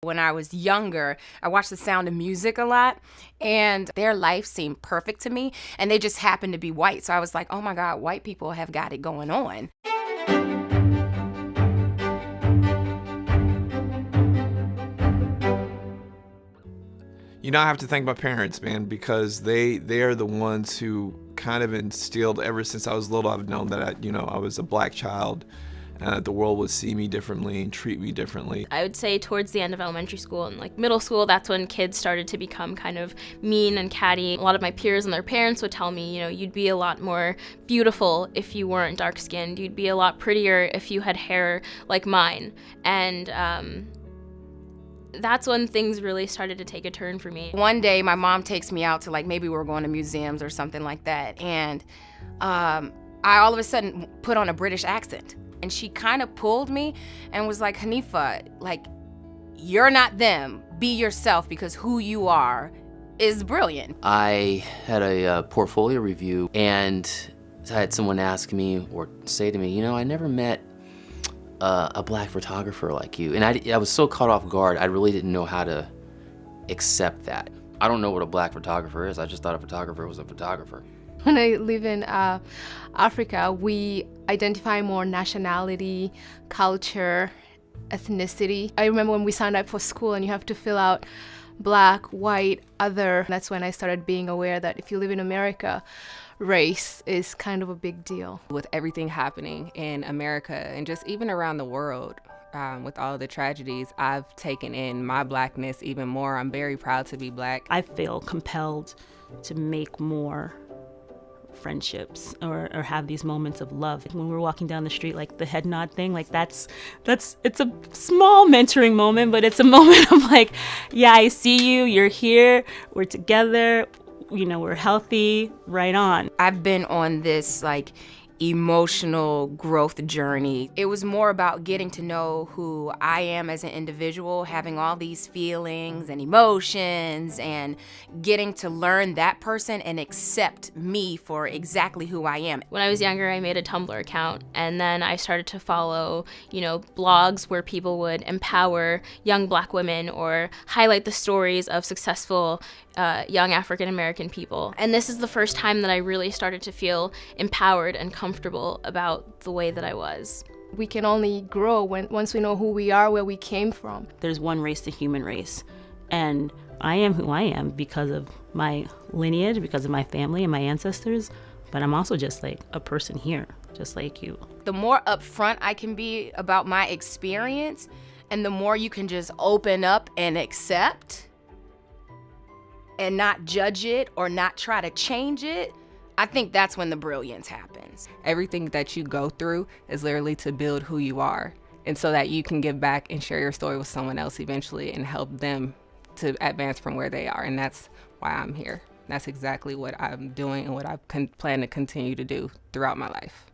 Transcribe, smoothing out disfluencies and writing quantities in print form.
When I was younger, I watched The Sound of Music a lot, and their life seemed perfect to me, and they just happened to be white. So I was like, oh my God, white people have got it going on. You know, I have to thank my parents, man, because they are the ones who kind of instilled, ever since I was little, I've known that I was a black child, and that the world would see me differently and treat me differently. I would say towards the end of elementary school and like middle school, that's when kids started to become kind of mean and catty. A lot of my peers and their parents would tell me, you'd be a lot more beautiful if you weren't dark-skinned. You'd be a lot prettier if you had hair like mine. And that's when things really started to take a turn for me. One day, my mom takes me out to maybe we were going to museums or something like that, and I all of a sudden put on a British accent. And she kind of pulled me and was like, Hanifa, you're not them. Be yourself, because who you are is brilliant. I had a portfolio review, and I had someone ask me or say to me, I never met a black photographer like you. And I was so caught off guard, I really didn't know how to accept that. I don't know what a black photographer is. I just thought a photographer was a photographer. When I live in Africa, we identify more nationality, culture, ethnicity. I remember when we signed up for school and you have to fill out black, white, other. That's when I started being aware that if you live in America, race is kind of a big deal. With everything happening in America and just even around the world, with all the tragedies, I've taken in my blackness even more. I'm very proud to be black. I feel compelled to make more friendships or have these moments of love. When we're walking down the street, the head nod thing, it's a small mentoring moment, but it's a moment of yeah, I see you, you're here, we're together, we're healthy, right on. I've been on this emotional growth journey. It was more about getting to know who I am as an individual, having all these feelings and emotions, and getting to learn that person and accept me for exactly who I am. When I was younger, I made a Tumblr account, and then I started to follow, blogs where people would empower young black women or highlight the stories of successful young African American people. And this is the first time that I really started to feel empowered and comfortable about the way that I was. We can only grow once we know who we are, where we came from. There's one race, the human race. And I am who I am because of my lineage, because of my family and my ancestors. But I'm also just a person here, just like you. The more upfront I can be about my experience, and the more you can just open up and accept and not judge it or not try to change it, I think that's when the brilliance happens. Everything that you go through is literally to build who you are, and so that you can give back and share your story with someone else eventually and help them to advance from where they are. And that's why I'm here. That's exactly what I'm doing and what I plan to continue to do throughout my life.